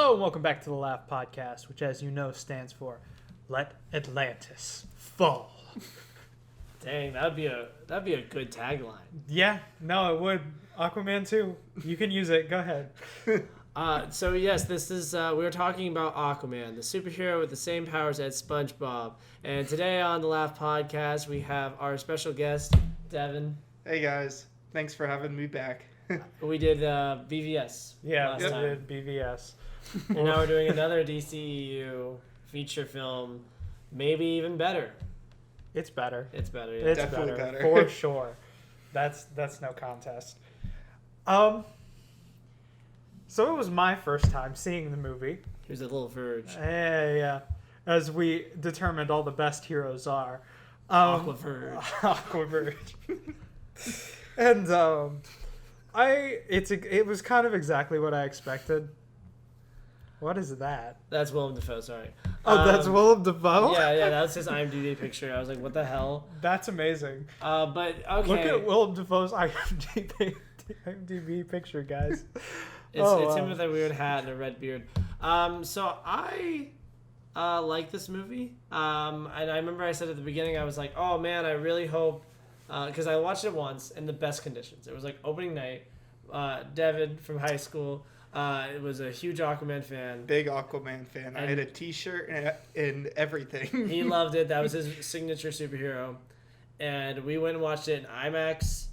Hello and welcome back to the LAF Podcast, which, as you know, stands for Let Atlantis Fall. Dang, that'd be a good tagline. Yeah, no, it would. Aquaman 2. You can use it. Go ahead. So yes, this is we're talking about Aquaman, the superhero with the same powers as SpongeBob. And today on the LAF Podcast, we have our special guest, Devin. Hey guys, thanks for having me back. We did BVS. Yeah, last we time. did BVS. And now we're doing another DCEU feature film, maybe even better. It's better. It's better. Yeah. It's Definitely better. better. For sure. That's no contest. So it was my first time seeing the movie. Here's a little verge. Yeah. As we determined all the best heroes are. Aquaverge. Aquaverge. And it was kind of exactly what I expected. What is that? That's Willem Dafoe. Sorry. Oh, that's Willem Dafoe? Yeah, that was his IMDb picture. I was like, what the hell? That's amazing. But okay. Look at Willem Dafoe's IMDb picture, guys. It's him with a weird hat and a red beard. So I like this movie. And I remember I said at the beginning, I was like, oh man, I really hope, because I watched it once in the best conditions. It was like opening night. Devin from high school was a huge Aquaman fan. Big Aquaman fan. I had a t-shirt and everything. He loved it. That was his signature superhero. And we went and watched it in IMAX.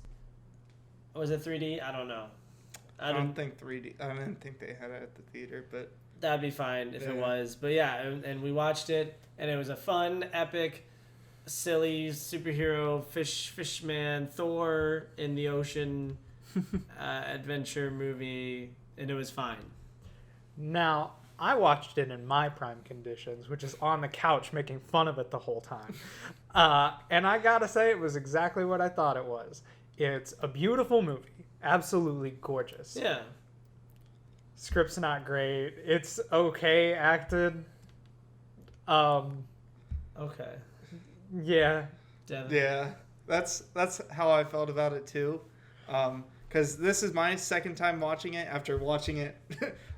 Was it 3D? I don't know. I don't think 3D. I didn't think they had it at the theater, but that'd be fine if it was. But yeah, and we watched it, and it was a fun, epic, silly superhero fishman Thor in the ocean adventure movie, and it was fine. Now, I watched it in my prime conditions, which is on the couch making fun of it the whole time. And I gotta say, it was exactly what I thought it was. It's a beautiful movie. Absolutely gorgeous. Yeah. Script's not great. It's okay acted. Okay. Yeah. Devin. yeah, that's how I felt about it too. Because this is my second time watching it after watching it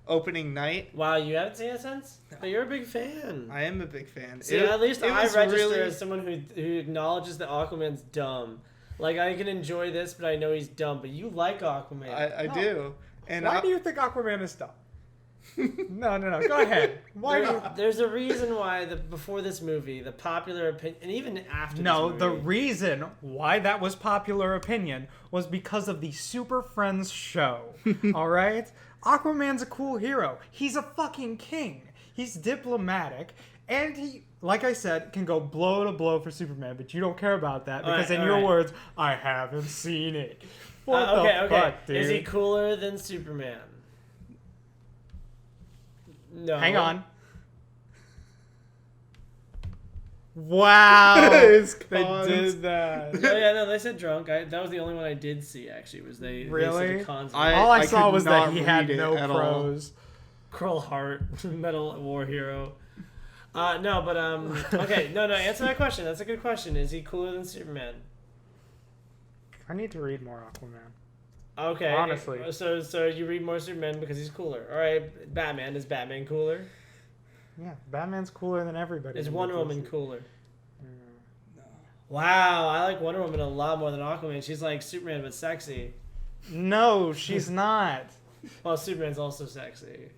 opening night. Wow, you haven't seen it since? But you're a big fan. I am a big fan. See, at least I register really... as someone who acknowledges that Aquaman's dumb. Like, I can enjoy this, but I know he's dumb. But you like Aquaman. I do. And Why do you think Aquaman is dumb? No. Go ahead. There's a reason why before this movie, the popular opinion, and even after this movie, the reason why that was popular opinion was because of the Super Friends show. All right? Aquaman's a cool hero. He's a fucking king. He's diplomatic. And he, like I said, can go blow to blow for Superman, but you don't care about that because in your words, I haven't seen it. What the fuck, dude? Is he cooler than Superman? No. Hang on. Wow. They did that. No, they said drunk. That was the only one I did see, actually, was they Really? said the cons. All I saw could was that not he had read it no at all. pros. Curl Heart, Metal War Hero. Okay, no, answer that question. That's a good question. Is he cooler than Superman? I need to read more Aquaman. Okay. Honestly. So you read more Superman because he's cooler. All right, Batman. Is Batman cooler? Yeah, Batman's cooler than everybody. Is Wonder Woman cooler? No. Wow, I like Wonder Woman a lot more than Aquaman. She's like Superman but sexy. No, she's not. Well, Superman's also sexy.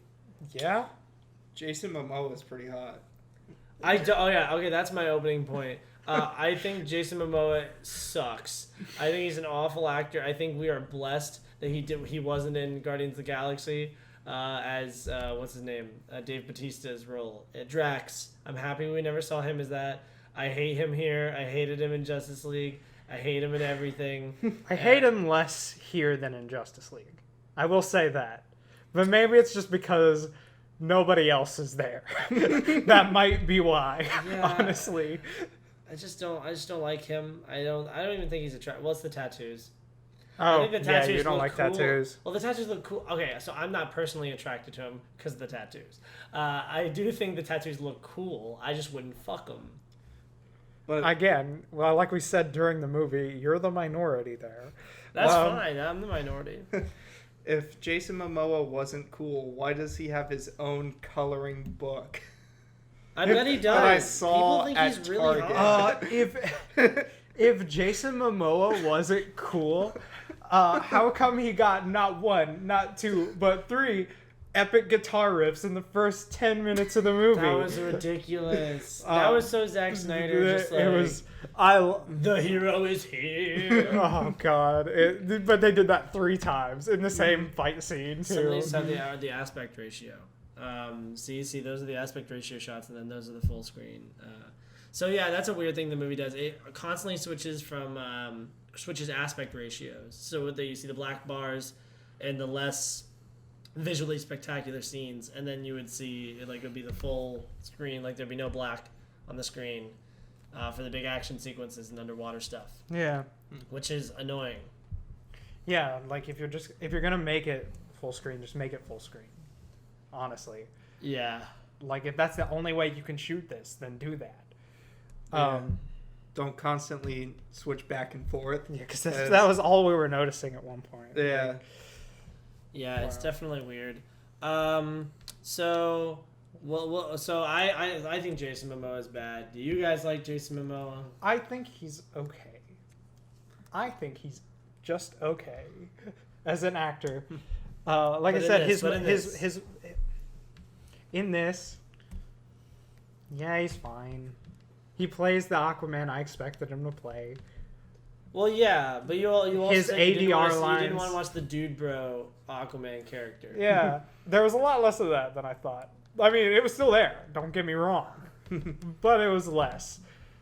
Yeah? Jason Momoa is pretty hot. Okay, that's my opening point. I think Jason Momoa sucks. I think he's an awful actor. I think we are blessed that he wasn't in Guardians of the Galaxy as what's his name? Dave Bautista's role. Drax. I'm happy we never saw him as that. I hate him here. I hated him in Justice League. I hate him in everything. I hate him less here than in Justice League. I will say that. But maybe it's just because nobody else is there. That might be why, honestly. I just don't like him. I don't even think he's attractive. Well, it's the tattoos. Oh, I think the tattoos you don't like cool. tattoos. Well, the tattoos look cool. Okay, so I'm not personally attracted to him because of the tattoos. I do think the tattoos look cool. I just wouldn't fuck them. But Again, well, like we said during the movie, you're the minority there. That's fine. I'm the minority. if Jason Momoa wasn't cool, why does he have his own coloring book? I bet he does. That I saw People think at he's really Target. hot. If Jason Momoa wasn't cool, how come he got not one, not two, but three epic guitar riffs in the first 10 minutes of the movie? That was ridiculous. That was so Zack Snyder. Just like, it was. The hero is here. Oh god! But they did that 3 times in the same fight scene too. Somebody said the aspect ratio. See, those are the aspect ratio shots, and then those are the full screen. So yeah, that's a weird thing the movie does. It constantly switches aspect ratios. So you see the black bars and the less visually spectacular scenes, and then you would see it would be the full screen, like there'd be no black on the screen for the big action sequences and underwater stuff. Yeah, which is annoying. Yeah, like if you're gonna make it full screen, just make it full screen. Honestly. Yeah. Like if that's the only way you can shoot this, then do that. Yeah. Don't constantly switch back and forth. Yeah, because that was all we were noticing at one point. Yeah. Like, yeah, it's wow. definitely weird. So I think Jason Momoa is bad. Do you guys like Jason Momoa? I think he's okay. I think he's just okay as an actor. Like I said, his in this, yeah, he's fine. He plays the Aquaman I expected him to play. Well, yeah, but you also his said you didn't ADR want to lines. watch the dude bro Aquaman character. Yeah, there was a lot less of that than I thought. I mean, it was still there. Don't get me wrong, but it was less.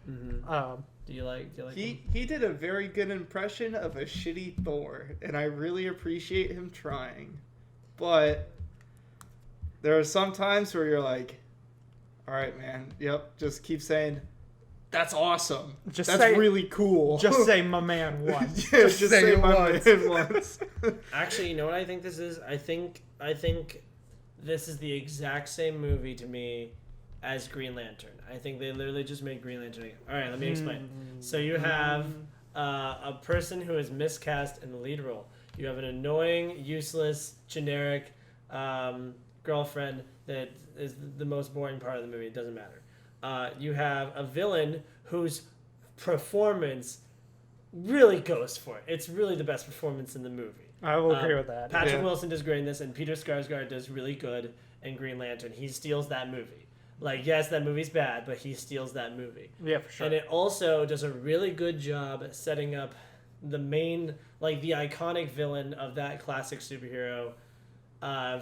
Mm-hmm. Do you like him? He did a very good impression of a shitty Thor, and I really appreciate him trying. But there are some times where you're like, all right, man, yep, just keep saying, that's awesome. That's really cool. Just say my man once. Yeah, just say my man once. Actually, you know what I think this is? I think this is the exact same movie to me as Green Lantern. I think they literally just made Green Lantern. All right, let me explain. So you have a person who is miscast in the lead role. You have an annoying, useless, generic girlfriend that is the most boring part of the movie. It doesn't matter. You have a villain whose performance really goes for it. It's really the best performance in the movie. I will agree with that. Patrick Wilson does great in this, and Peter Skarsgård does really good in Green Lantern. He steals that movie. Like, yes, that movie's bad, but he steals that movie. Yeah, for sure. And it also does a really good job at setting up the main, like, the iconic villain of that classic superhero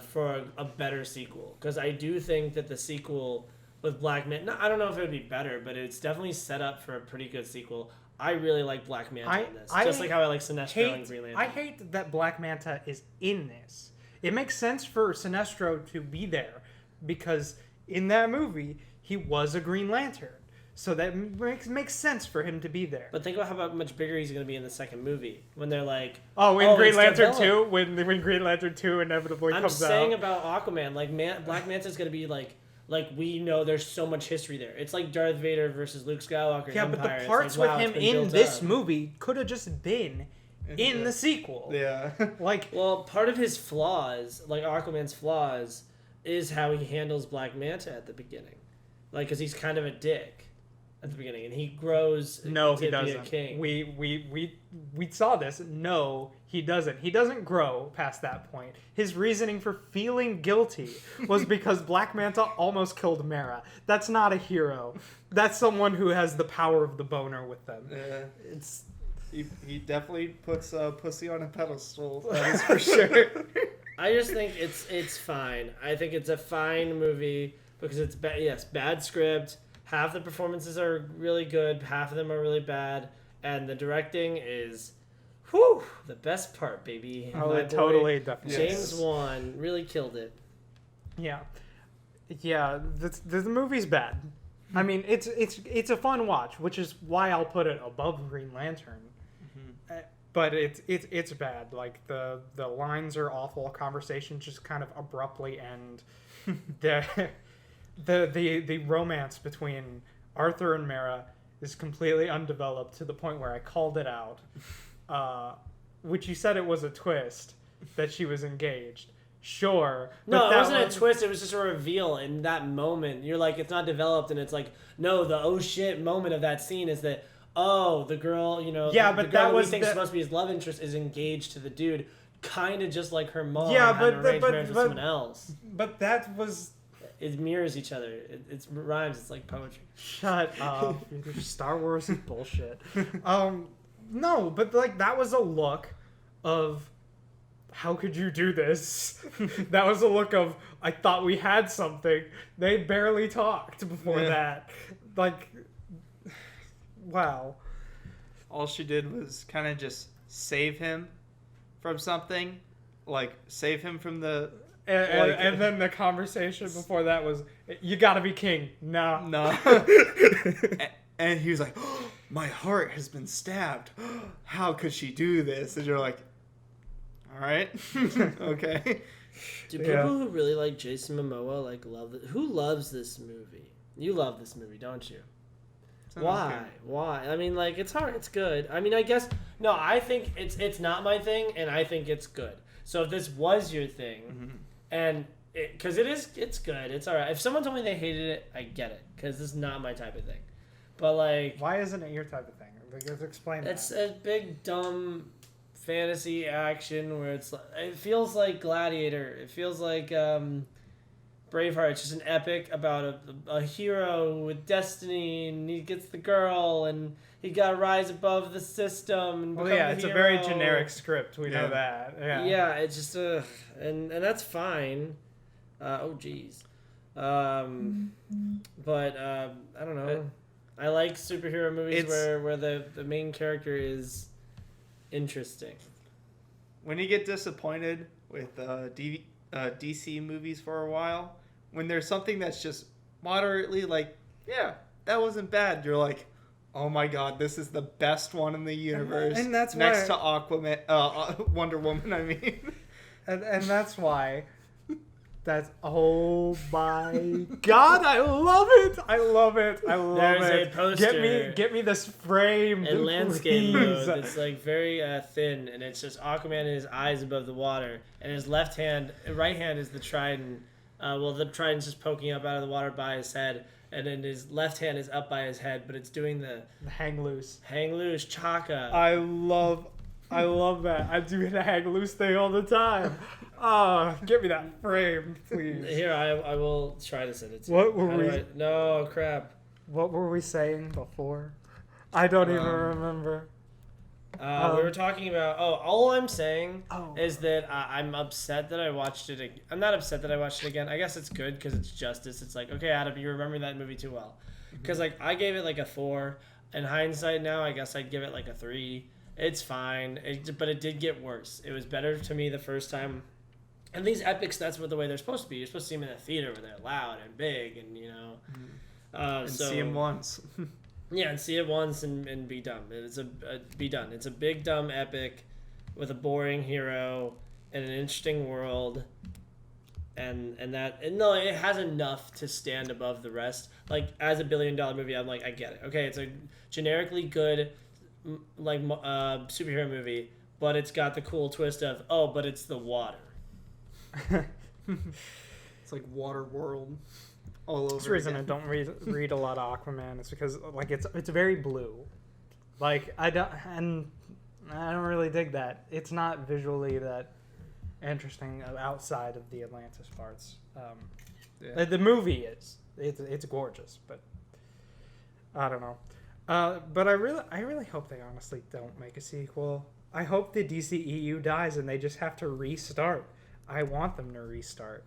for a better sequel. Because I do think that the sequel with Black Manta, I don't know if it would be better, but it's definitely set up for a pretty good sequel. I really like Black Manta in this. Just like how I like Sinestro and Green Lantern. I hate that Black Manta is in this. It makes sense for Sinestro to be there because in that movie, he was a Green Lantern. So that makes sense for him to be there. But think about how much bigger he's going to be in the second movie when they're like... Green Lantern 2? When Green Lantern 2 inevitably comes out. I'm saying about Aquaman, like Black Manta's going to be like we know there's so much history there. It's like Darth Vader versus Luke Skywalker. Yeah, Empire. but the parts with him in this movie could have just been in the sequel. Yeah. Well, part of his flaws, like Aquaman's flaws, is how he handles Black Manta at the beginning. Like, because he's kind of a dick at the beginning, and he grows to he doesn't. be a king. We saw this. No, he doesn't. He doesn't grow past that point. His reasoning for feeling guilty was because Black Manta almost killed Mera. That's not a hero. That's someone who has the power of the boner with them. Yeah. He definitely puts pussy on a pedestal. That is for sure. I just think it's fine. I think it's a fine movie because it's bad script. Half the performances are really good, half of them are really bad, and the directing is, the best part, baby. Oh, My it boy, totally, definitely. James Wan really killed it. Yeah, the movie's bad. I mean, it's a fun watch, which is why I'll put it above Green Lantern. Mm-hmm. But it's bad. Like the lines are awful. Conversations just kind of abruptly end. The romance between Arthur and Mera is completely undeveloped to the point where I called it out, which you said it was a twist. that she was engaged. Sure. No, it wasn't a twist. It was just a reveal in that moment. You're like, it's not developed, and it's like, no, the oh shit moment of that scene is that, oh, the girl, Yeah, the but girl that was we think supposed to be his love interest is engaged to the dude, kind of just like her mom. Yeah, had an arranged marriage with someone else. But that was. It mirrors each other. It rhymes. It's like poetry. Shut up. Star Wars is bullshit. No, but like that was a look of how could you do this? That was a look of I thought we had something. They barely talked before that. Like, wow. All she did was kind of just save him from something, like save him from the. And then the conversation before that was, you gotta be king. No. And he was like, oh, my heart has been stabbed. How could she do this? And you're like, all right. Okay. Do people who really like Jason Momoa love it? Who loves this movie? You love this movie, don't you? Why? Okay. Why? I mean, it's hard. It's good. I mean, I guess no. I think it's not my thing, and I think it's good. So if this was your thing, and because it's good, it's all right. If someone told me they hated it, I get it, because this is not my type of thing. But why isn't it your type of thing? Because explain. It's a big dumb fantasy action where it feels like Gladiator. It feels like Braveheart. It's just an epic about a hero with destiny, and he gets the girl, and he got to rise above the system. And it's a very generic script. We know that. Yeah, it's just and that's fine. Oh, geez. But I don't know. I like superhero movies where the main character is interesting. When you get disappointed with DC movies for a while, when there's something that's just moderately that wasn't bad, you're like, oh my god, this is the best one in the universe. And that's next to Aquaman, Wonder Woman, I mean. And that's why. Oh my god, I love it! I love it! There's a poster. Get me this frame. In landscape mode, it's very thin, and it's just Aquaman and his eyes above the water, and his right hand is the trident. The trident's just poking up out of the water by his head, and then his left hand is up by his head, but it's doing the hang loose, chaka. I love that. I do the hang loose thing all the time. Get me that frame, please. Here, I will try to send it to you. What were we? No, crap. What were we saying before? I don't even remember. We were talking about. All I'm saying is that I'm upset that I watched it. I'm not upset that I watched it again. I guess it's good because it's justice. It's like, okay, Adam, you remember that movie too well. Because I gave it a 4. In hindsight now, I guess I'd give it a 3. It's fine, but it did get worse. It was better to me the first time. And these epics, that's the way they're supposed to be. You're supposed to see them in a theater where they're loud and big, and and see them once. Yeah, and see it once and be done. Be done. It's a big dumb epic with a boring hero and an interesting world, and it has enough to stand above the rest. As a $1 billion movie, I'm I get it. Okay, it's a generically good superhero movie, but it's got the cool twist of but it's the water. It's like Water World all over. That's the reason I don't read a lot of Aquaman. It's because it's very blue. I don't really dig that. It's not visually that interesting outside of the Atlantis parts. The movie is. It's gorgeous, but I don't know. But I really hope they honestly don't make a sequel. I hope the DCEU dies and they just have to restart. I want them to restart.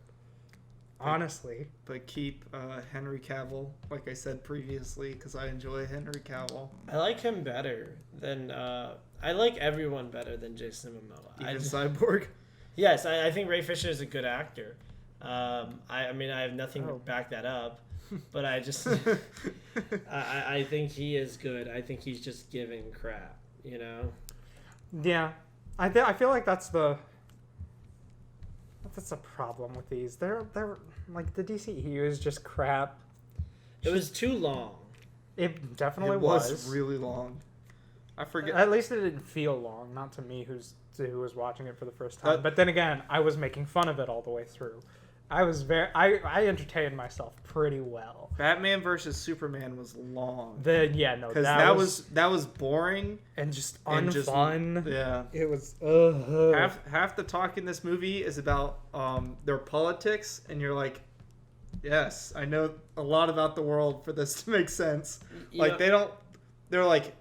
Honestly. But keep Henry Cavill, like I said previously, because I enjoy Henry Cavill. I like him better than... I like everyone better than Jason Momoa. Even Cyborg? Yes, I think Ray Fisher is a good actor. I have nothing to back that up. But I just... I think he is good. I think he's just giving crap, Yeah. I feel like that's the problem with these. They're the DCEU is just crap. It was too long. It definitely was. It was really long. I forget. At least it didn't feel long, not to me who was watching it for the first time. That- But then again, I was making fun of it all the way through. I entertained myself pretty well. Batman versus Superman was long. Because that was boring and just and just- unfun. yeah. It was Half the talk in this movie is about their politics, and you're like, yes, I know a lot about the world for this to make sense. They're like,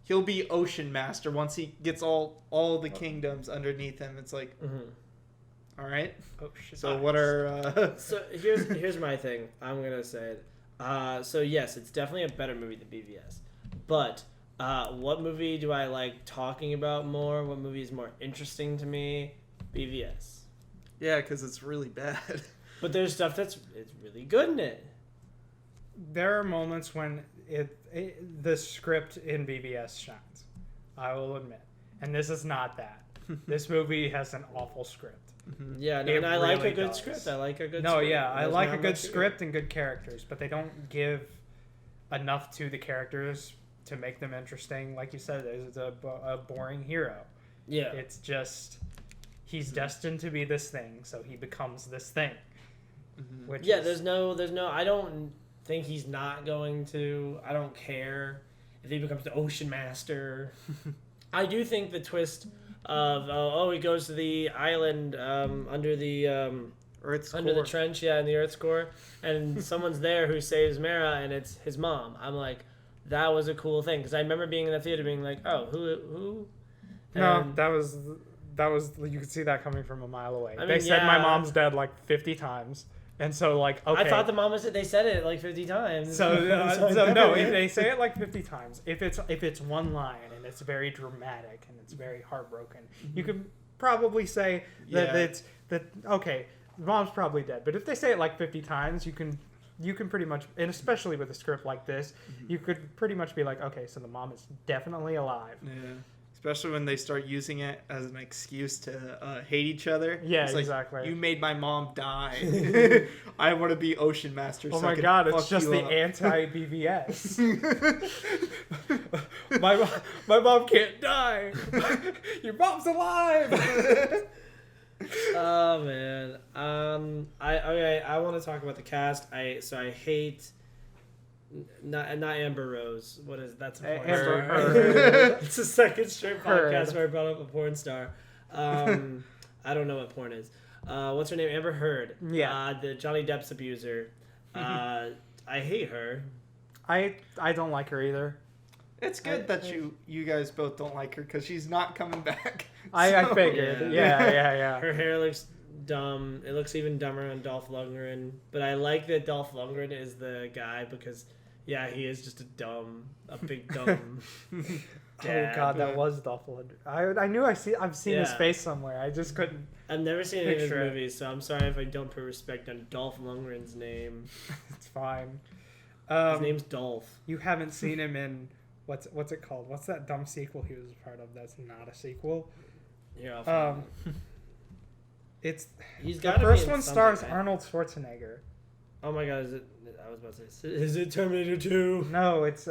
he'll be Ocean Master once he gets all the kingdoms underneath him. It's like, all right. So what are? So here's my thing. I'm gonna say it. So yes, it's definitely a better movie than BVS. But what movie do I like talking about more? What movie is more interesting to me? BVS. Yeah, because it's really bad. But there's stuff it's really good in it. There are moments when the script in BVS shines. I will admit, and this is not that. This movie has an awful script. Yeah, no, It and I like really a good does. script. I like a good No, script. yeah, I There's like not a good much to it. script and good characters, but they don't give enough to the characters to make them interesting. Like you said, it's a boring hero. Yeah. It's just he's destined to be this thing, so he becomes this thing. Which Yeah, is, there's no. I don't think he's not going to. I don't care if he becomes the Ocean Master. I do think the twist of he goes to the island under the Earth's under the core. trench, in the Earth's core, and someone's there who saves Mera, and it's his mom. I'm like, that was a cool thing because I remember being in the theater, being like, oh, who? No, And- that was you could see that coming from a mile away. I They mean, said my yeah. mom's dead like 50 times, and so like okay. I thought the mom was. They said it like 50 times. So, So no, if they say it like 50 times. If it's one line and it's very dramatic and it's very heartbroken, you could probably say that Yeah. okay, mom's probably dead. But if they say it like 50 times, you can pretty much, and especially with a script like this, you could pretty much be like, okay, so the mom is definitely alive. Yeah. Especially when they start using it as an excuse to hate each other. Yeah, It's like, exactly. You made my mom die. I want to be Ocean Master. Oh so I my can god, it's fuck just you the up. anti-BVS. my mom can't die. Your mom's alive. Oh man. I want to talk about the cast. I hate not Amber Rose. What is that's a porn Amber star. Heard. It's a second straight Heard. podcast where I brought up a porn star. I don't know what porn is. What's her name? Amber Heard. Yeah. The Johnny Depp's abuser. I hate her. I don't like her either. It's good that you guys both don't like her because she's not coming back. I So- figured. Yeah. Yeah. Her hair looks dumb. It looks even dumber on Dolph Lundgren. But I like that Dolph Lundgren is the guy because, yeah, he is just a big dumb. Oh god, that was Dolph Lundgren. I knew I've seen his Yeah. face somewhere. I just couldn't. I've never seen any of his Picture it. movies, so I'm sorry if I don't put respect on Dolph Lundgren's name. It's fine. His name's Dolph. You haven't seen him in what's it called? What's that dumb sequel he was a part of? That's not a sequel. Yeah, I'll find Um, it. it's He's the got first one stars Arnold Schwarzenegger. Oh my god, is it? I was about to say, is it Terminator 2? No, it's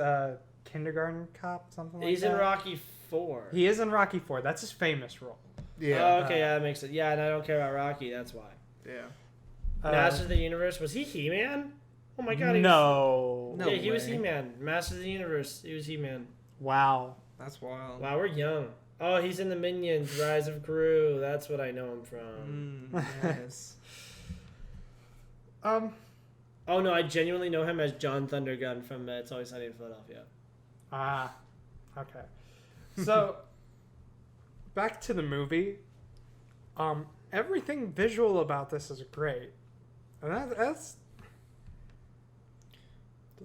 Kindergarten Cop, something like He's that. in Rocky 4. He is in Rocky 4. That's his famous role. Oh, okay, yeah, that makes it. Yeah, and I don't care about Rocky. That's why. Yeah. Masters of the Universe. Was he He-Man? Oh my god. No. No Yeah, he was way. He-Man. Masters of the Universe. He was He-Man. Wow. That's wild. Wow, we're young. Oh, he's in the Minions, Rise of Gru. That's what I know him from. Yes. Oh no, I genuinely know him as John Thundergun from It's Always Sunny in Philadelphia. Okay. So, back to the movie. Everything visual about this is great. And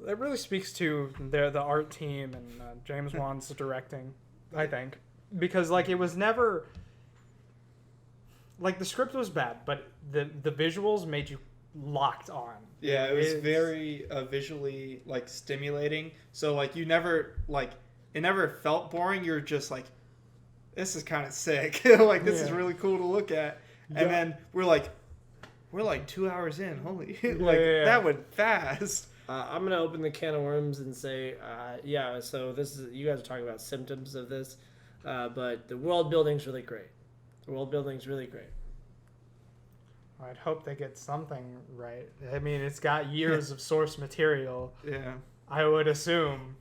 that really speaks to the art team and James Wan's directing, I think. Because, like, it was never... Like, the script was bad, but the visuals made you locked on. Yeah, it was It's- very visually like stimulating. So like you never like it never felt boring. You're just like, this is kind of sick. Like this is Yeah. really cool to look at. Yeah. And then we're like 2 hours in. Holy, like yeah. that went fast. I'm gonna open the can of worms and say, yeah. So this is you guys are talking about symptoms of this, but the world building's really great. The world building's really great. I'd hope they get something right. I mean, it's got years of source material. Yeah. I would assume.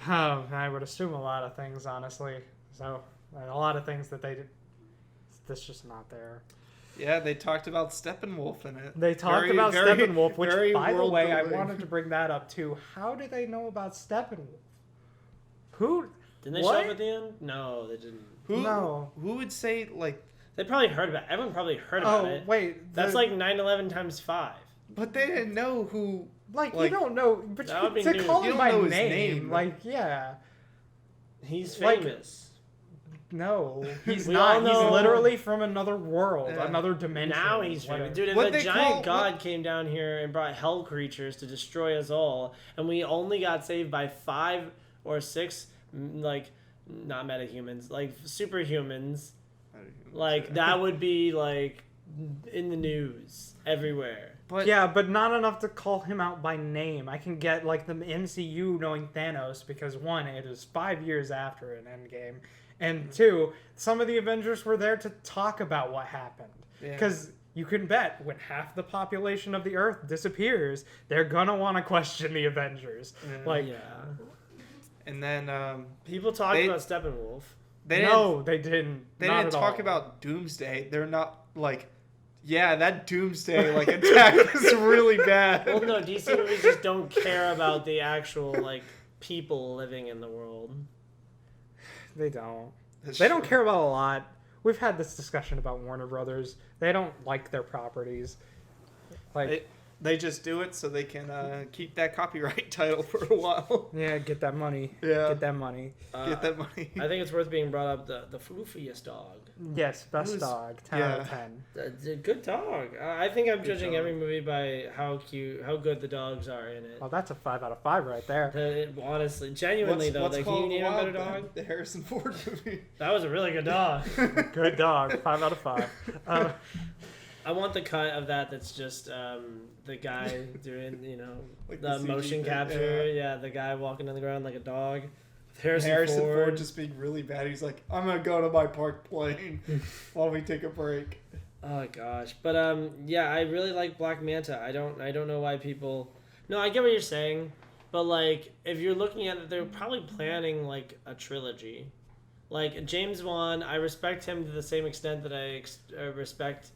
I would assume a lot of things, honestly. So, a lot of things that they did. That's just not there. Yeah, they talked about Steppenwolf in it. They talked about Steppenwolf, which, by the way, I building. wanted to bring that up too. How do they know about Steppenwolf? Who? Didn't they what? show up at the end? No, they didn't. No. Who would say, like... They probably heard about it. Everyone probably heard about it. Oh, wait. That's like 9/11 times 5. But they didn't know who... Like you don't know... But That would be to new. call You him don't by know his name, name. like, yeah. He's Like- famous. No, he's We not. all He's know- literally from another world, Yeah. another dimension. Now he's whatever. famous. Dude, if What a they giant call- god came down here and brought hell creatures to destroy us all, and we only got saved by 5 or 6, like, not metahumans, like, superhumans, like, that would be, like, in the news everywhere. But Yeah, but not enough to call him out by name. I can get like the MCU knowing Thanos because one, it is 5 years after an Endgame, and two, some of the Avengers were there to talk about what happened. Yeah. Because you can bet when half the population of the Earth disappears, they're gonna want to question the Avengers. Like, Yeah. And then People talked They- about Steppenwolf. they no, they didn't. They Not didn't at talk all. about Doomsday. They're not like, yeah, that Doomsday like attack was really bad. Well, no, DC movies just don't care about the actual, like, people living in the world. They don't. That's They don't true. care about a lot. We've had this discussion about Warner Brothers. They don't like their properties. Like, They just do it so they can keep that copyright title for a while. yeah, get that money. Yeah. Get that money. Get that money. I think it's worth being brought up the floofiest dog. Yes, best Who's- dog. 10 out of yeah. 10. That's a good dog. I think I'm judging dog. every movie by how good the dogs are in it. Well, that's a 5 out of 5 right there. Honestly, genuinely though, like, can you name a better dog? The Harrison Ford movie. That was a really good dog. Good dog. 5 out of 5. I want the cut of that that's just the guy doing, Like the the CG motion thing, capture. Yeah, the guy walking on the ground like a dog. Harrison, Harrison Ford. Ford just being really bad. He's like, I'm gonna go to my park plane while we take a break. Oh gosh, but yeah, I really like Black Manta. I don't know why people. No, I get what you're saying, but like if you're looking at it, they're probably planning like a trilogy. Like James Wan, I respect him to the same extent that I respect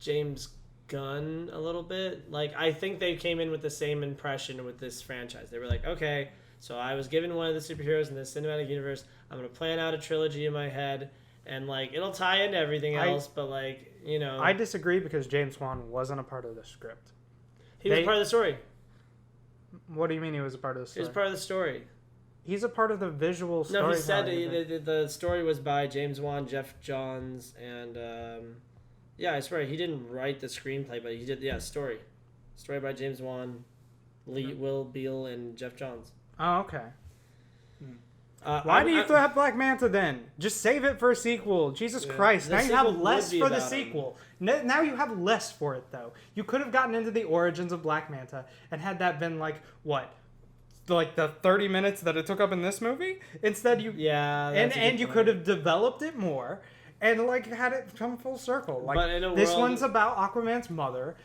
James Gunn a little bit. Like I think they came in with the same impression with this franchise. They were like, okay, so I was given one of the superheroes in this cinematic universe. I'm gonna plan out a trilogy in my head. And, like, it'll tie into everything else, but, like, I disagree because James Wan wasn't a part of the script. he was part of the story. What do you mean he was a part of the He story? was part of the story. He's a part of the visual story. No, he said the story was by James Wan, Jeff Johns, and, yeah, I swear, he didn't write the screenplay, but he did, story. Story by James Wan, Will Beal, and Jeff Johns. Oh, okay. Why do you have Black Manta then? Just save it for a sequel. Jesus Christ. The Now you have sequel less would be for the about sequel. Now you have less for it, though. You could have gotten into the origins of Black Manta and had that been like, what? Like the 30 minutes that it took up in this movie? Instead, you. Yeah. And you could have developed it more and, like, had it come full circle. Like, But in a this world- one's about Aquaman's mother.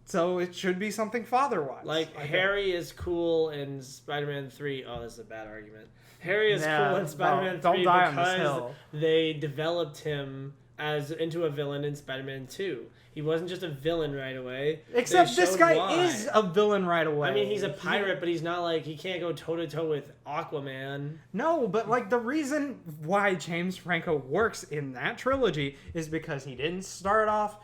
So it should be something father-wise. Like, I think. Harry is cool in Spider-Man 3. Oh, this is a bad argument. Harry is Yeah, cool in Spider-Man don't 3 die on this because hill. they developed him into a villain in Spider-Man 2. He wasn't just a villain right away. Except They this showed guy why. is a villain right away. I mean, he's a pirate, but he's not like, he can't go toe-to-toe with Aquaman. No, but like the reason why James Franco works in that trilogy is because he didn't start off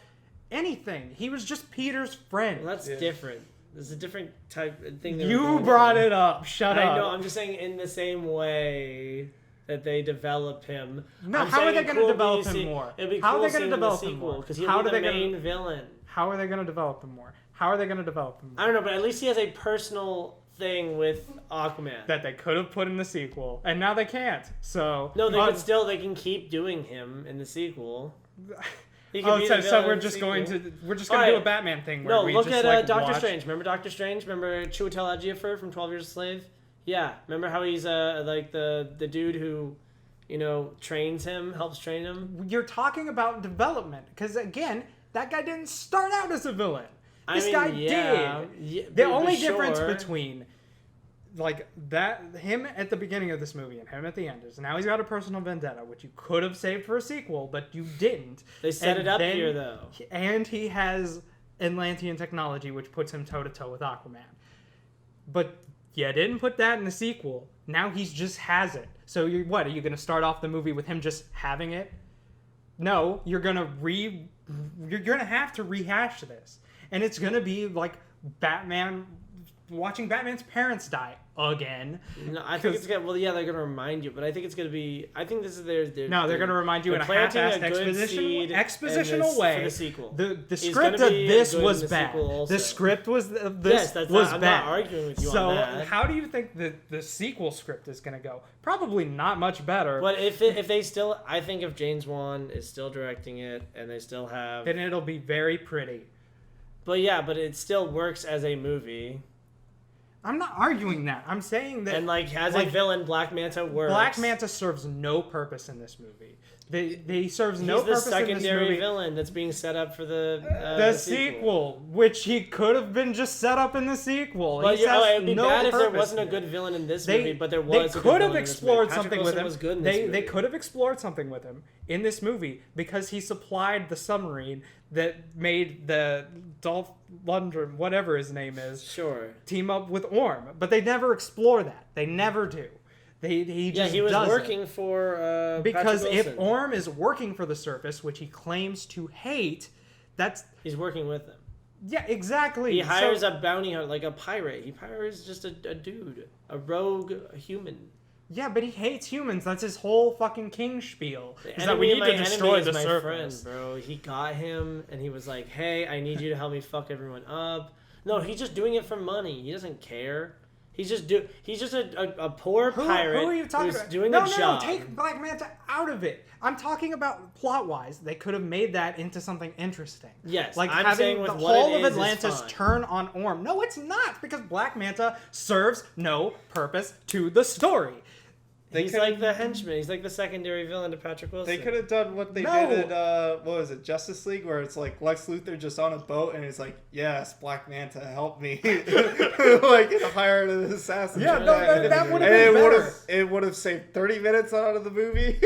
anything. He was just Peter's friend. Well, that's different. There's a different type of thing. You brought it up. Shut up. I know, I'm just saying in the same way that they develop him. No, I'm how are saying they it going to cool develop being him more? It'd be How cool are they going seeing to him in the develop him sequel more? because he'll How be are the they main going to villain. How are they going to develop him more? How are they going to develop him more? I don't know, but at least he has a personal thing with Aquaman. That they could have put in the sequel, and now they can't. So No, they can keep doing him in the sequel. He could be the so villain we're in the just sequel. going to do a Alright. Batman thing where No, we look just at Doctor watch. Strange. Remember Doctor Strange? Remember Chiwetel Ejiofor from 12 Years a Slave? Yeah. Remember how he's like the dude who, trains him, helps train him? You're talking about development because again, that guy didn't start out as a villain. This guy did. Yeah, The only difference sure. between him at the beginning of this movie and him at the end is now he's got a personal vendetta, which you could have saved for a sequel, but you didn't. They set And it up then- here, though. And he has Atlantean technology, which puts him toe to toe with Aquaman. But you didn't put that in the sequel. Now he just has it. So are you going to start off the movie with him just having it? No, you're gonna have to rehash this, and it's gonna be like Batman watching Batman's parents die again. No, I think it's gonna. Well, yeah, they're gonna remind you, but I think it's gonna be. I think this is their. No, they're gonna remind you in a half-assed expositional way. For the sequel. The script of this was bad. The script was this was I'm bad. not arguing with you so on that. how do you think the sequel script is gonna go? Probably not much better. But if they still, I think if James Wan is still directing it and they still have, then it'll be very pretty. But yeah, but it still works as a movie. I'm not arguing that. I'm saying that. And as a villain, Black Manta works. Black Manta serves no purpose in this movie. He serves no He's the purpose in this secondary movie. villain that's being set up for The sequel, which he could have been just set up in the sequel. Well, He it has would be no bad if there purpose wasn't a in good it. villain in this movie, but there was. They a good could have villain in this explored movie. something Patrick with him. Wilson was good in this They movie. could have explored something with him in this movie because he supplied the submarine that made the Dolph Lundgren, whatever his name is, Sure. team up with Orm. But they never explore that. They never do. He was does working it. for Because Patrick if Wilson. Orm is working for the Surface, which he claims to hate, that's He's working with them. yeah, exactly. He hires a bounty hunter, like a pirate. He hires just a dude, a rogue human. Yeah, but he hates humans. That's his whole fucking king spiel. The Is that we enemy need of to my destroy enemy is the my Surface. friend, bro. He got him, and he was like, "Hey, I need you to help me fuck everyone up." No, he's just doing it for money. He doesn't care. He's just a poor pirate Who are you talking who's about? doing no, a job. No, take Black Manta out of it. I'm talking about plot-wise. They could have made that into something interesting. Yes, like I'm having saying the with what whole it of is Atlantis fine. turn on Orm. No, it's not, because Black Manta serves no purpose to the story. He's like the henchman. He's like the secondary villain to Patrick Wilson. They could have done what they No. did at, what was it, Justice League, where it's like Lex Luthor just on a boat and he's like, yes, Black Manta, help me. Like, hired an assassin. Yeah, no, that would have And been better. it would have saved 30 minutes out of the movie.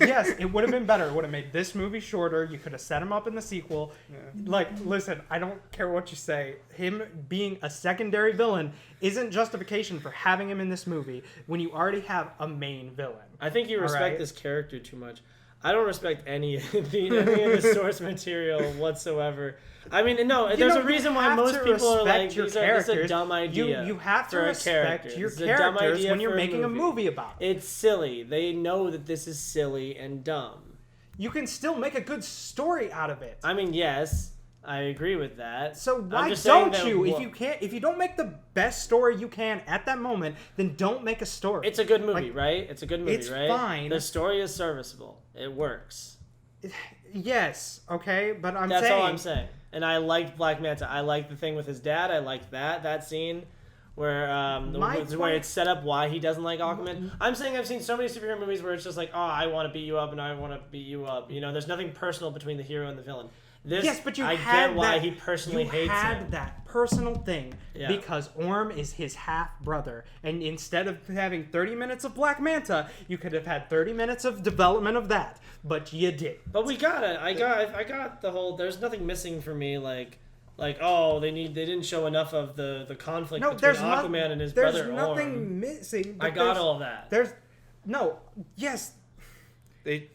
Yes, it would have been better. It would have made this movie shorter. You could have set him up in the sequel. Yeah. Like, listen, I don't care what you say. Him being a secondary villain isn't justification for having him in this movie when you already have a main villain. I think you respect Alright. this character too much. I don't respect any of the source material whatsoever. I mean, no, there's a reason why most people are like, this is a dumb idea. You have to for a respect character. your This is a dumb characters idea when you're for making a movie about it. It's silly. They know that this is silly and dumb. You can still make a good story out of it. I mean, yes, I agree with that. So I'm why just saying don't that you? If you don't make the best story you can at that moment, then don't make a story. It's a good movie, Like, right? It's a good movie, it's right? fine. The story is serviceable. It works. Yes, okay, but That's all I'm saying. And I liked Black Manta. I liked the thing with his dad. I liked that scene where where it's set up why he doesn't like Aquaman. I'm saying I've seen so many superhero movies where it's just like, oh, I want to beat you up and I want to beat you up. You know, there's nothing personal between the hero and the villain. This, Yes, but I get why he personally hates him. that personal thing Yeah. because Orm is his half brother, and instead of having 30 minutes of Black Manta, you could have had 30 minutes of development of that, but you did. But we got it. I got the whole. There's nothing missing for me. Like oh, they didn't show enough of the conflict between there's Aquaman and his brother There's nothing Orm. missing. But I got all that. Yes,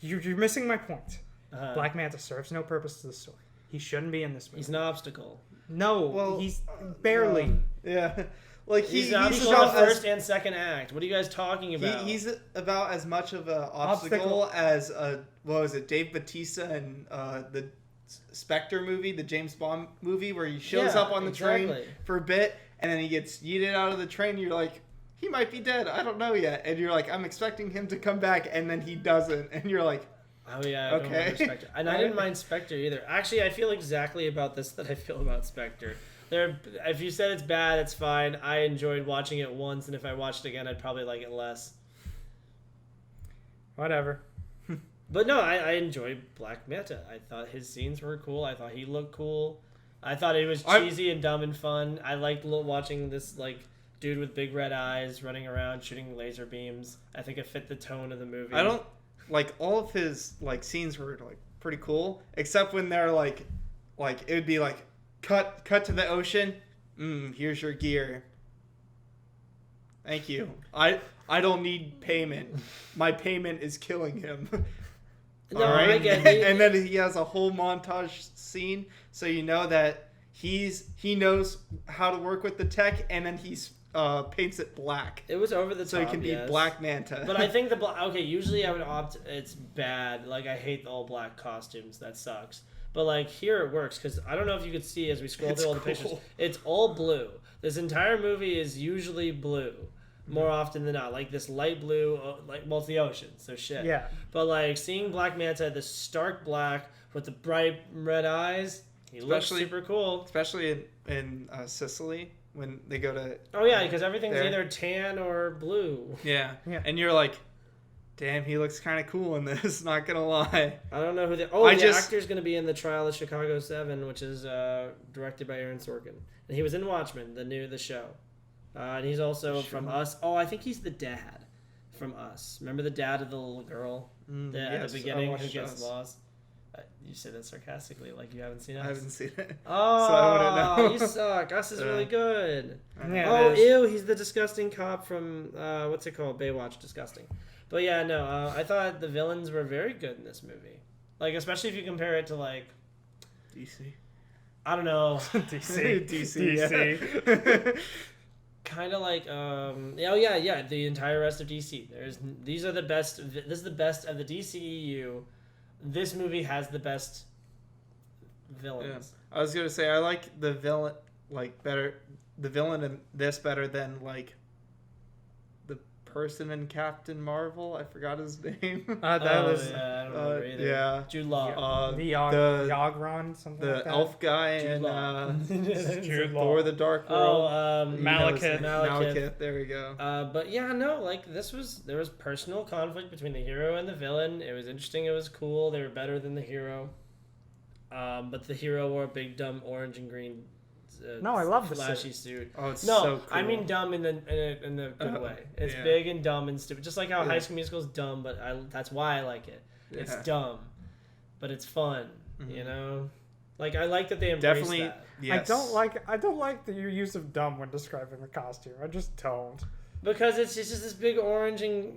you're missing my point. Uh-huh. Black Manta serves no purpose to the story. He shouldn't be in this movie. He's an obstacle. No, Well, he's barely. Yeah. Like, He's an obstacle in about the first and second act. What are you guys talking about? he's about as much of an obstacle as what was it, Dave Bautista in the Spectre movie, the James Bond movie, where he shows Yeah, up on the train exactly. for a bit and then he gets yeeted out of the train. You're like, he might be dead. I don't know yet. And you're like, I'm expecting him to come back, and then he doesn't. And you're like, Oh yeah, I don't remember Spectre. And I didn't mind Spectre either. Actually, I feel exactly about this that I feel about Spectre. If you said it's bad, it's fine. I enjoyed watching it once, and if I watched it again, I'd probably like it less. Whatever. But no, I enjoyed Black Manta. I thought his scenes were cool. I thought he looked cool. I thought it was cheesy and dumb and fun. I liked watching this like dude with big red eyes running around shooting laser beams. I think it fit the tone of the movie. I don't like all of his like scenes were like pretty cool, except when they're like it would be like cut to the ocean. Here's your gear. Thank you. I don't need payment. My payment is killing him. No, right? I get it. And then he has a whole montage scene, so you know that he knows how to work with the tech, and then he's paints it black. It was over the top, so he can be Black Manta. But I think usually I would opt. It's bad. Like I hate the all black costumes. That sucks. But like here it works because I don't know if you could see as we scroll through all the pictures. It's all blue. This entire movie is usually blue. More often than not, like this light blue, it's the ocean, so shit. Yeah. But like seeing Black Manta, this stark black with the bright red eyes, he looks super cool. Especially in Sicily when they go to. Oh yeah, because everything's either tan or blue. Yeah, and you're like, damn, he looks kind of cool in this. Not gonna lie. I don't know who the actor's gonna be in the Trial of Chicago 7, which is directed by Aaron Sorkin, and he was in Watchmen, the show. And he's also from Us. Oh, I think he's the dad from Us. Remember the dad of the little girl at the beginning who gets lost? You say that sarcastically, like you haven't seen Us. I haven't seen it. Oh, so I wouldn't know. You suck. Us is really good. Yeah, ew, he's the disgusting cop from, what's it called? Baywatch. Disgusting. But yeah, no, I thought the villains were very good in this movie. Like, especially if you compare it to, like... DC. I don't know. DC. Kind of like the entire rest of DC. These are the best. This is the best of the DCEU. This movie has the best villains. Yeah. I was gonna say I like the villain better. The villain in this better than like the person in Captain Marvel. I forgot his name. I don't remember either. Yeah, Jude Law. The Yagron, something the like that. elf guy and Thor: The Dark World. Malekith. There we go. But yeah, no, like there was personal conflict between the hero and the villain. It was interesting. It was cool. They were better than the hero. But the hero wore a big dumb orange and green. No, I love the flashy suit. Oh, it's so cool. I mean dumb in the good way. It's big and dumb and stupid. Just like how High School Musical is dumb, but that's why I like it. Yeah. It's dumb, but it's fun. You know, like I like that they embrace that. Yes. I don't like your use of dumb when describing the costume. I just don't. Because it's just this big orange and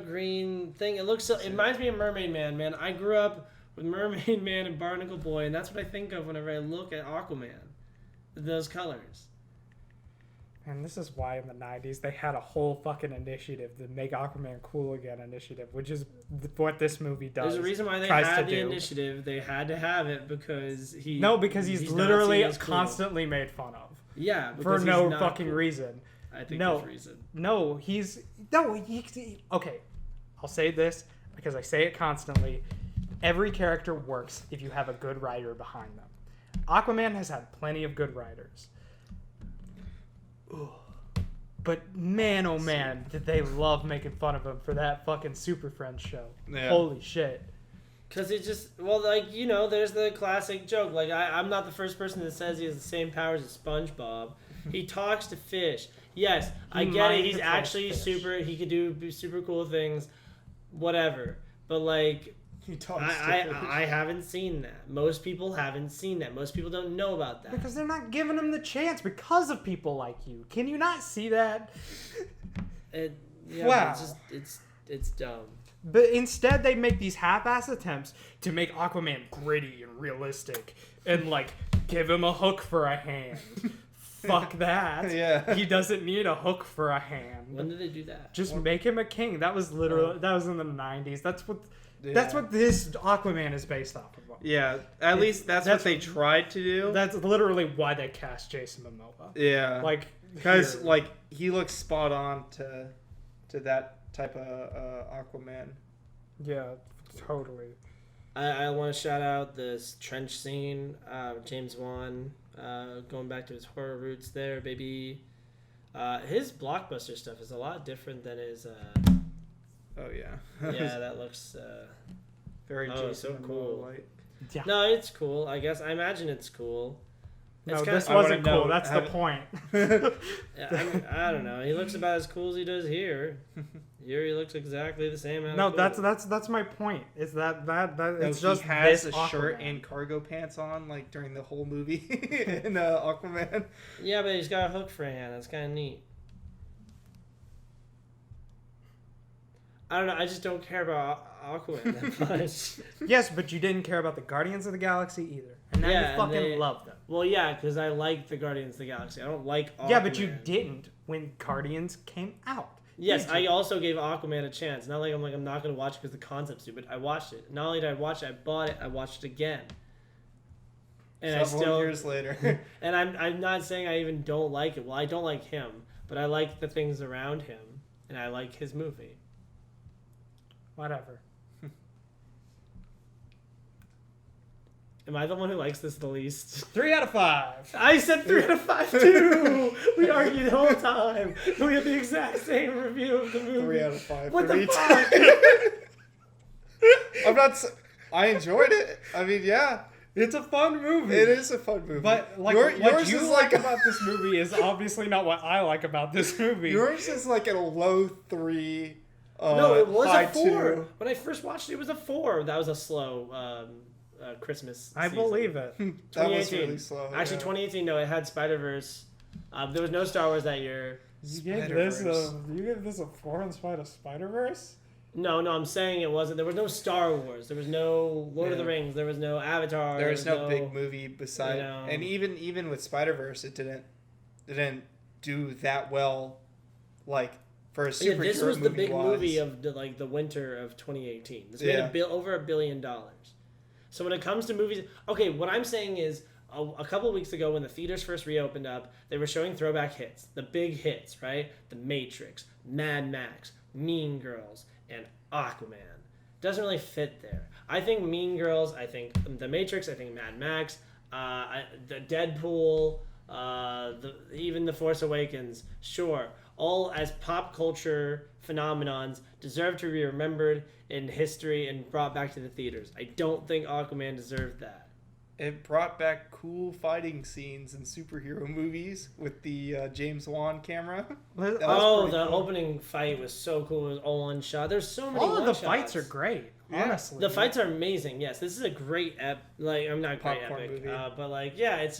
green thing. It reminds me of Mermaid Man. Man, I grew up with Mermaid Man and Barnacle Boy, and that's what I think of whenever I look at Aquaman. Those colors. And this is why in the 90s they had a whole fucking initiative, the Make Aquaman Cool Again initiative, which is what this movie does. There's a reason why they had the initiative. They had to have it because he's literally constantly made fun of. Yeah, for no fucking reason. I think there's reason. Okay, I'll say this because I say it constantly. Every character works if you have a good writer behind them. Aquaman has had plenty of good writers. But man, oh man, did they love making fun of him for that fucking Super Friends show. Yeah. Holy shit. Because it just, there's the classic joke. Like, I'm not the first person that says he has the same powers as SpongeBob. He talks to fish. Yes, I get it. He's actually he could do super cool things. Whatever. But, like... I haven't seen that. Most people haven't seen that. Most people don't know about that. Because they're not giving him the chance because of people like you. Can you not see that? Wow. It's dumb. But instead they make these half-ass attempts to make Aquaman gritty and realistic and, like, give him a hook for a hand. Fuck that. Yeah. He doesn't need a hook for a hand. When did they do that? Just make him a king. That was literally... That was in the 90s. That's what this Aquaman is based off of. Yeah, at least that's what they tried to do. That's literally why they cast Jason Momoa. Yeah, because he looks spot on to that type of Aquaman. Yeah, totally. I want to shout out this trench scene. James Wan, going back to his horror roots there, baby. His blockbuster stuff is a lot different than his. Oh yeah. Yeah, that looks very so Jason cool. Momoa-like. Yeah. No, it's cool. I guess I imagine it's cool. No, It's this I wanna wasn't cool. know, That's the have- point. I don't know. He looks about as cool as he does here. Here he looks exactly the same. No, cool. that's my point. Is that No, it's he just has this a shirt Aquaman. and cargo pants on like during the whole movie in Aquaman. Yeah, but he's got a hook for a hand. That's kind of neat. I don't know. I just don't care about Aquaman that much. Yes, but you didn't care about the Guardians of the Galaxy either, and now Yeah, you and fucking they- love them. Well, yeah, because I like the Guardians of the Galaxy. I don't like Aquaman. Yeah, but you didn't when Guardians came out. Yes, Did I you? also gave Aquaman a chance. Not like I'm not going to watch it because the concept's stupid. I watched it. Not only did I watch it, I bought it. I watched it again. And Several years later. And I'm not saying I even don't like it. Well, I don't like him, but I like the things around him, and I like his movie. Whatever. Am I the one who likes this the least? 3 out of 5. I said 3 out of 5 too. We argued the whole time. We had the exact same review of the movie. 3 out of 5 What for the me fuck? too. I enjoyed it. I mean, yeah, It's a fun movie. it is a fun movie. But like yours what you is like about this movie is obviously not what I like about this movie. yours is like a low 3. No, it was high a 4. 2. When I first watched it, it was a 4. That was a slow Christmas I season. believe it. That was 2018. really slow. Actually, yeah. 2018, no, it had Spider-Verse. There was no Star Wars that year. You Spider-Verse. gave this a 4 in spite of Spider-Verse? No, I'm saying it wasn't. There was no Star Wars. There was no Lord of the Yeah. Rings. There was no Avatar. There was no big movie beside, you know. and even with Spider-Verse, it didn't do that well, like for a superhero Yeah, this was the big movie-wise. movie of the winter of 2018. This Yeah. made over $1 billion. So when it comes to movies, okay, what I'm saying is a couple of weeks ago when the theaters first reopened up, they were showing throwback hits, the big hits, right? The Matrix, Mad Max, Mean Girls, and Aquaman. Doesn't really fit there. I think Mean Girls, I think The Matrix, I think Mad Max, the Deadpool, even The Force Awakens, sure, all as pop culture phenomenons deserve to be remembered in history and brought back to the theaters. I don't think Aquaman deserved that. It brought back cool fighting scenes in superhero movies with the James Wan camera. That was Oh, pretty the cool. opening fight was so cool. It was all one shot. There's so many All of the one-shots. fights are great, Yeah. honestly. The fights are amazing. Yes, this is a great I'm not great Popcorn epic, movie. but like yeah, it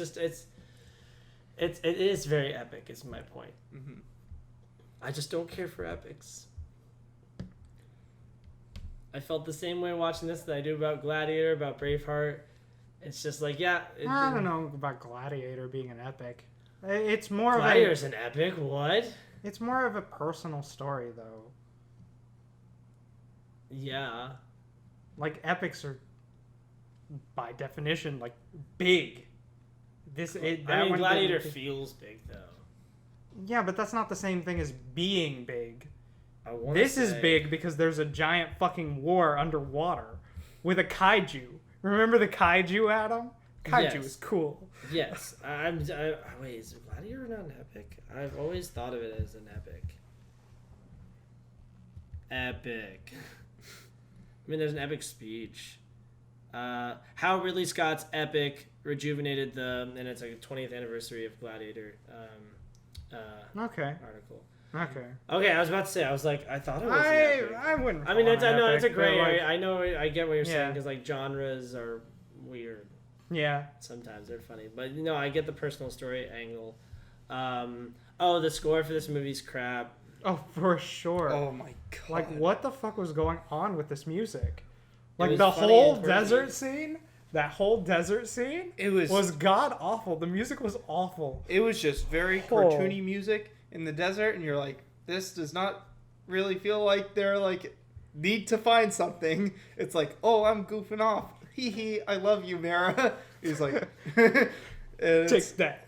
is very epic. Is my point. Mhm. I just don't care for epics. I felt the same way watching this that I do about Gladiator, about Braveheart. It's just like yeah. I don't know about Gladiator being an epic. It's more Gladiator's an epic. What? It's more of a personal story, though. Yeah. Like epics are, by definition, like big. Gladiator feels big though. Yeah, but that's not the same thing as being big. I wanna This is say- big because there's a giant fucking war underwater with a kaiju. Remember the kaiju, Adam? Kaiju Yes. is cool. Yes, wait, is Gladiator not an epic? I've always thought of it as an epic. Epic. I mean, there's an epic speech. How Ridley Scott's epic rejuvenated and it's like a 20th anniversary of Gladiator Okay. article. Okay. Okay, I was about to say, I was like, I thought it was an epic. I wouldn't. I mean, call it's, it I know it's a epic, gray but, like, area. I know, I get what you're saying Yeah. because like genres are weird. Yeah. Sometimes they're funny, but you know, I get the personal story angle. The score for this movie's crap. Oh, for sure. Oh my god! Like, what the fuck was going on with this music? Like, was the funny whole and quirky. desert scene? That whole desert scene? It was god awful. The music was awful. It was just very Oh. cartoony music in the desert, and you're like, this does not really feel like they're like need to find something. It's like, oh, I'm goofing off. Hee hee, I love you, Mera. He's like, Take that.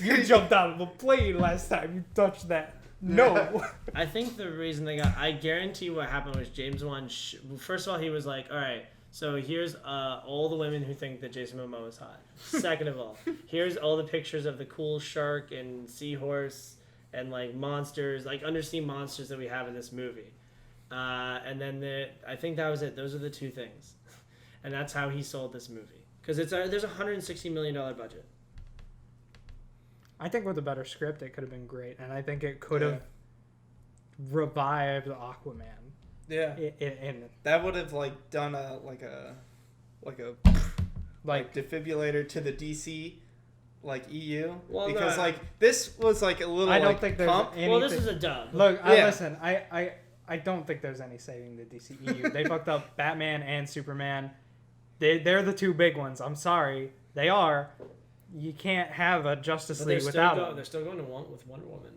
You jumped out of a plane last time you touched that. No. I think the reason they got, I guarantee what happened was James Wan, first of all, he was like, all right, so here's all the women who think that Jason Momoa is hot. Second of all, here's all the pictures of the cool shark and seahorse and like monsters, like undersea monsters that we have in this movie. And then I think that was it. Those are the two things. And that's how he sold this movie. Because there's a $160 million budget. I think with a better script, it could have been great. And I think it could have revived Aquaman. Yeah. In That would have like done a defibrillator to the DC like EU, Well, because no, like this was like a little. I don't like, think there's pump. anything. Well, this is a dub. Look, Yeah. listen. I don't think there's any saving the DCEU. They fucked up Batman and Superman. They're the two big ones. I'm sorry, they are. You can't have a Justice League without them. They're still going with Wonder Woman.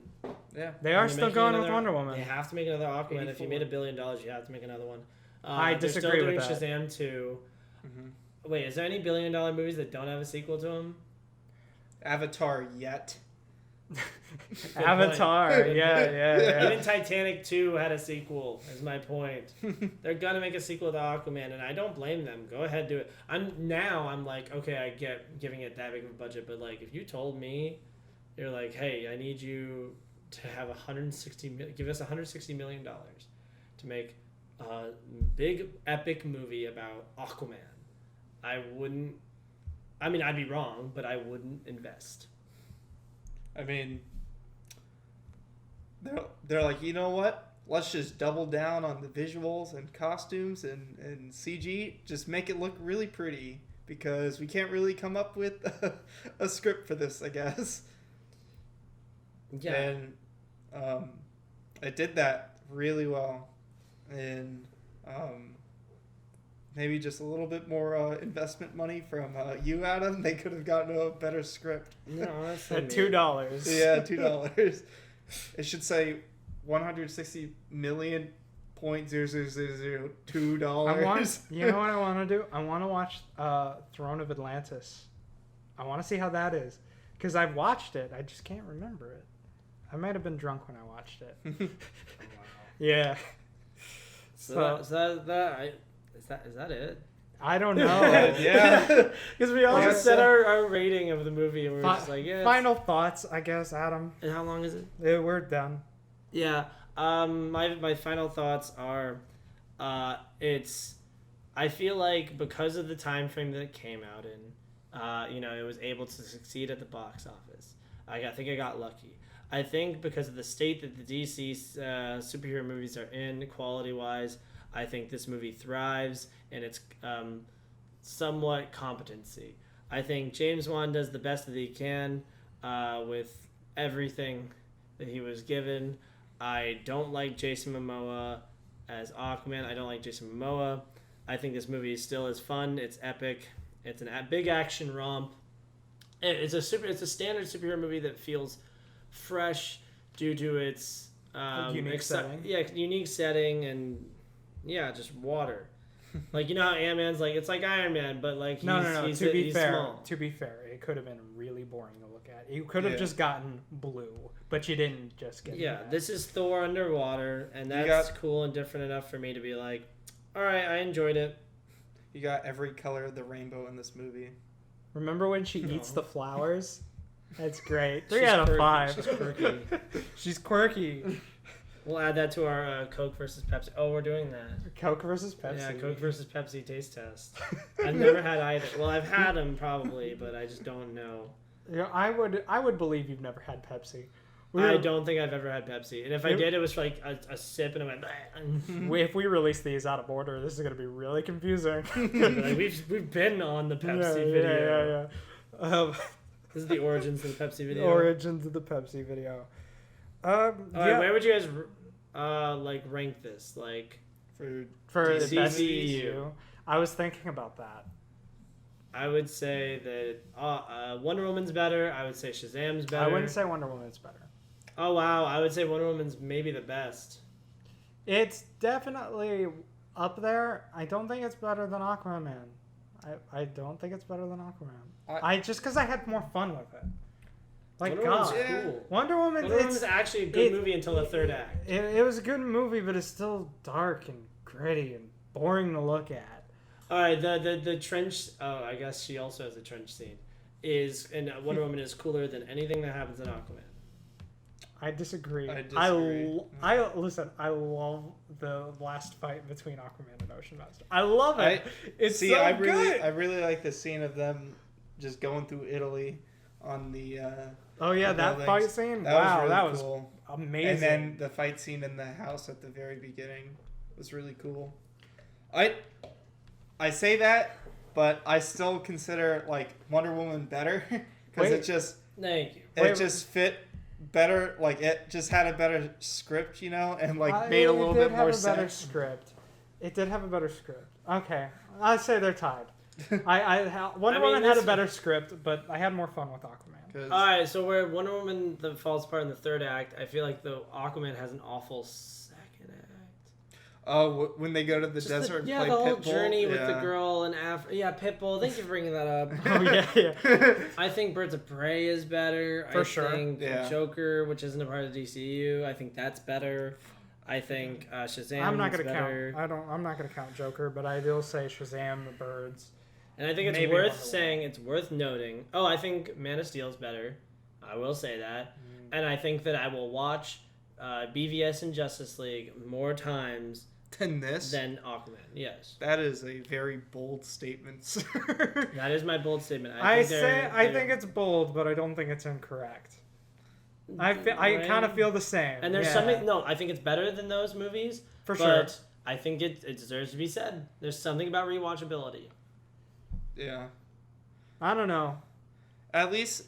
Yeah, They are And they're still making going with another- Wonder Woman. They have to make another Aquaman. If you 84. made $1 billion, you have to make another one. I disagree with They're still that. doing Shazam 2. Mm-hmm. Wait, is there any $1 billion movies that don't have a sequel to them? Avatar yet. Avatar, yeah. Even Titanic 2 had a sequel, is my point. They're going to make a sequel to Aquaman, and I don't blame them. Go ahead, do it. I'm like, okay, I get giving it that big of a budget, but like, if you told me, you're like, hey, I need you to have give us $160 million to make a big, epic movie about Aquaman, I'd be wrong, but I wouldn't invest. I mean, they're like, you know what? Let's just double down on the visuals and costumes and CG. Just make it look really pretty, because we can't really come up with a script for this, I guess. Yeah. And it did that really well. And maybe just a little bit more investment money from you, Adam. They could have gotten a better script. No, honestly, At $2. Yeah, $2. It should say $160,000,000.00002. You know what I want to do? I want to watch Throne of Atlantis. I want to see how that is, because I've watched it. I just can't remember it. I might have been drunk when I watched it. Yeah. Is that it? I don't know. Yeah. Because we all We Yeah. just said our rating of the movie, and we're just like, yeah. Final thoughts, I guess, Adam. And how long is it? We're done. Yeah. My final thoughts are, I feel like because of the time frame that it came out in, it was able to succeed at the box office. I think I got lucky. I think because of the state that the DC superhero movies are in, quality-wise, I think this movie thrives in its somewhat competency. I think James Wan does the best that he can with everything that he was given. I don't like Jason Momoa as Aquaman. I don't like Jason Momoa. I think this movie still is fun. It's epic. It's a big action romp. It's a standard superhero movie that feels fresh due to its unique setting. Yeah, unique setting, and just water. Like, you know how Ant-Man's like, it's like Iron Man, but like No. he's To be fair, small. it could have been really boring to look at. You could have just gotten blue, but you didn't just get. Yeah, that. this is Thor underwater, and that's cool and different enough for me to be like, all right, I enjoyed it. You got every color of the rainbow in this movie. Remember when she eats the flowers? That's great. 3 She's out of quirky. 5. She's quirky. She's quirky. We'll add that to our Coke versus Pepsi. Oh, we're doing that. Coke versus Pepsi. Yeah, Coke versus Pepsi taste test. I've never had either. Well, I've had them probably, but I just don't know. Yeah, I would believe you've never had Pepsi. I don't think I've ever had Pepsi. And if I did, it was like a sip and I went, If we release these out of order, this is going to be really confusing. like, we've been on the Pepsi video. Yeah. This is the origins of the Pepsi video. Origins of the Pepsi video. All right, where would you guys rank this? Like For For the best DCEU. EU, I was thinking about that. I would say that Wonder Woman's better. I would say Shazam's better. I wouldn't say Wonder Woman's better. Oh wow, I would say Wonder Woman's maybe the best. It's definitely up there. I don't think it's better than Aquaman. I don't think it's better than Aquaman. Just because I had more fun with it. Like, Wonder Woman's God. cool. Wonder Woman, Wonder Woman's actually a good movie until the third act. It was a good movie, but it's still dark and gritty and boring to look at. All right, the trench. Oh, I guess she also has a trench scene. And Wonder Woman is cooler than anything that happens in Aquaman. I disagree. I disagree. Listen. I love the last fight between Aquaman and Ocean Master. I love it. It's so good. I really like the scene of them just going through Italy on the. Oh yeah, the that buildings. fight scene. That Wow, was really that was cool. amazing. And then the fight scene in the house at the very beginning was really cool. I say that, but I still consider like Wonder Woman better because it just Thank you. it just fit better. Like it just had a better script, and like made a little bit more sense. It did have a better script. It did have a better script. Okay, I'd say they're tied. Wonder Woman had a better script, but I had more fun with Aquaman. All right, so where Wonder Woman falls apart in the third act, I feel like the Aquaman has an awful second act. Oh, when they go to the desert and play the whole Pitbull? journey with the girl and Pitbull. Thank you for bringing that up. Oh yeah. I think Birds of Prey is better. For sure. I think Joker, which isn't a part of DCU, I think that's better. I think Shazam. I'm not gonna better. count. I'm not gonna count Joker, but I will say Shazam, the Birds. And I think it's Maybe worth saying, it's worth noting. Oh, I think Man of Steel is better. I will say that. And I think that I will watch BVS and Justice League more times than Aquaman. Yes. That is a very bold statement, sir. That is my bold statement. I think it's bold, but I don't think it's incorrect. I kind of feel the same. And there's something. No, I think it's better than those movies. For sure. But I think it deserves to be said. There's something about rewatchability. Yeah. I don't know. At least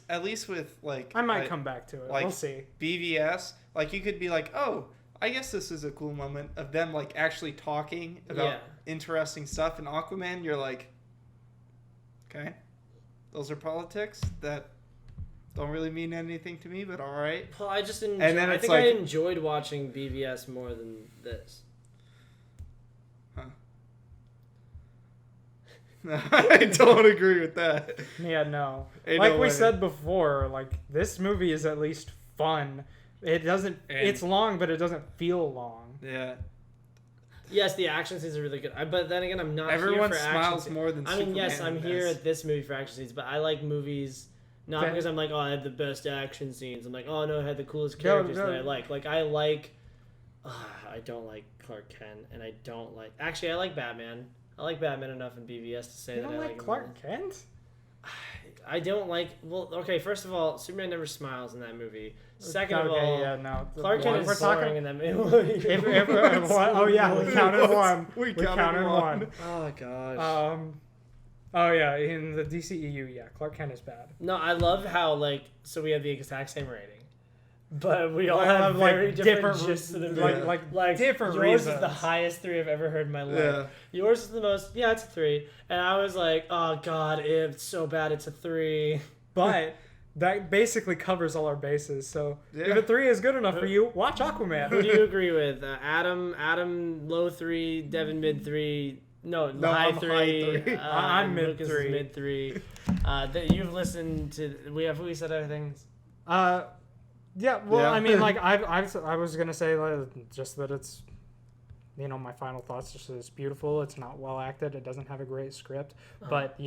with like. I might come back to it. Like, we'll see. BVS, like you could be like, oh, I guess this is a cool moment of them like actually talking about interesting stuff. In Aquaman, you're like, okay, those are politics that don't really mean anything to me, but all right. Well, I just enjoyed. And then I it's think like, I enjoyed watching BVS more than this. I don't agree with that. Yeah, no. Ain't like no we way. said before, like this movie is at least fun. It doesn't. It's long, but it doesn't feel long. Yeah. Yes, the action scenes are really good. But then again, I'm not Everyone here for smiles action scenes. more than I mean, yes, Superman I'm here does. at this movie for action scenes, but I like movies not because I'm like, oh, I had the best action scenes. I'm like, oh no, I had the coolest characters that I like. Like I don't like Clark Kent, and I don't like. Actually, I like Batman. I like Batman enough in BVS to say You that don't I like Clark Kent? I don't like. Well, okay. First of all, Superman never smiles in that movie. Second of Okay, all, yeah, no. Clark Kent is We're boring talking. in that movie. Oh yeah, we counted one. We counted one. Oh gosh. Oh yeah, in the DCEU, yeah, Clark Kent is bad. No, I love how so we have the exact same rating, but we all Well, have like, very different gists to the movie. like different yours reasons. is the highest 3 I've ever heard in my life. Yeah. Yours is the most. Yeah, it's a 3, and I was like, oh god, it's so bad, it's a 3. But that basically covers all our bases. So Yeah. if a 3 is good enough for you, watch Aquaman. Who do you agree with? Adam low 3, Devin mid 3. No, high I'm 3. high 3. I'm mid Lucas is 3. mid 3. You've listened to. We said other things. Yeah, well, Yeah. I mean, like, I was going to say just that it's, my final thoughts, just that it's beautiful. It's not well acted. It doesn't have a great script. But,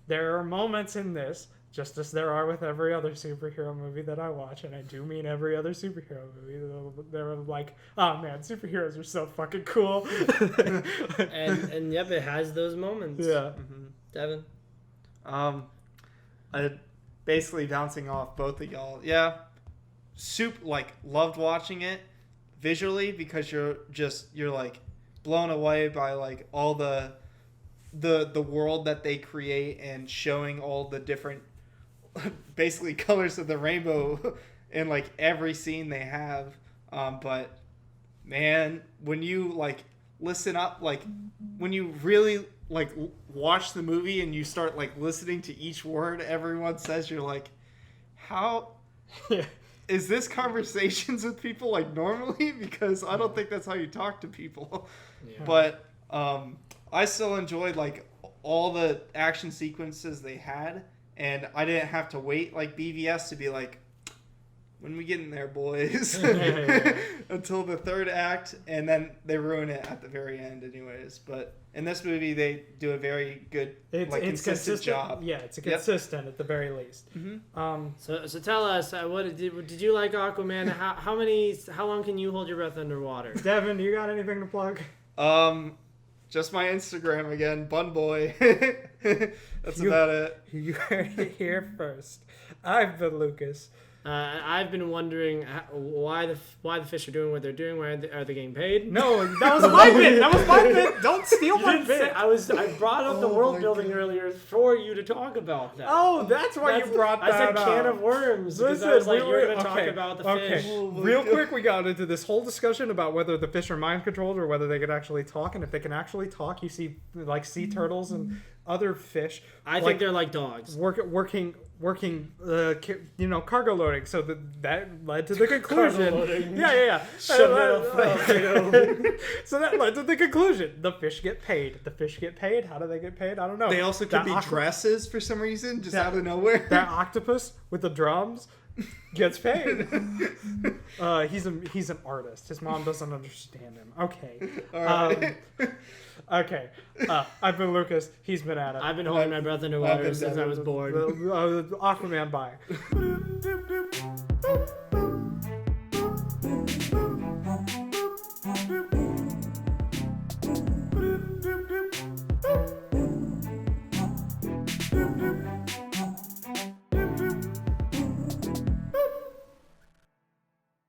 there are moments in this, just as there are with every other superhero movie that I watch, and I do mean every other superhero movie. They're like, oh man, superheroes are so fucking cool. and yep, it has those moments. Yeah. Mm-hmm. Devin? I basically bouncing off both of y'all. Yeah. Loved watching it visually because you're like blown away by like all the world that they create and showing all the different basically colors of the rainbow in like every scene they have. But man, when you like listen up, like when you really like watch the movie and you start like listening to each word everyone says, you're like, how is this conversations with people like normally? Because I don't think that's how you talk to people. Yeah. But I still enjoyed like all the action sequences they had, and I didn't have to wait like BVS to be like, when we get in there, boys. Yeah. Until the third act, and then they ruin it at the very end anyways. But in this movie, they do a very good, It's consistent job. Yeah, it's consistent at the very least. Mm-hmm. So tell us, what did you like Aquaman? How long can you hold your breath underwater? Devin, do you got anything to plug? Just my Instagram again, Bun Boy. That's about it. You heard it here first. I've been Lucas. I've been wondering why the fish are doing what they're doing. Why are they getting paid? No, that was my bit. That was my bit. Don't steal You my didn't bit. say, I brought up the Oh world my building God. earlier for you to talk about that. Oh, that's why you brought that I said up. can of worms because I was like, you're going to talk about the fish. Oh my Real God. quick, we got into this whole discussion about whether the fish are mind controlled or whether they could actually talk. And if they can actually talk, you see like sea turtles and other fish. I think they're like dogs. working, cargo loading. So that led to the conclusion. loading. Yeah. So that led to the conclusion. The fish get paid. The fish get paid. How do they get paid? I don't know. They also could be dresses for some reason, just out of nowhere. That octopus with the drums gets paid. He's an artist. His mom doesn't understand him. Okay. All right. Okay. I've been Lucas. He's been Adam. I've been holding my breath underwater been since I was born. Aquaman, bye.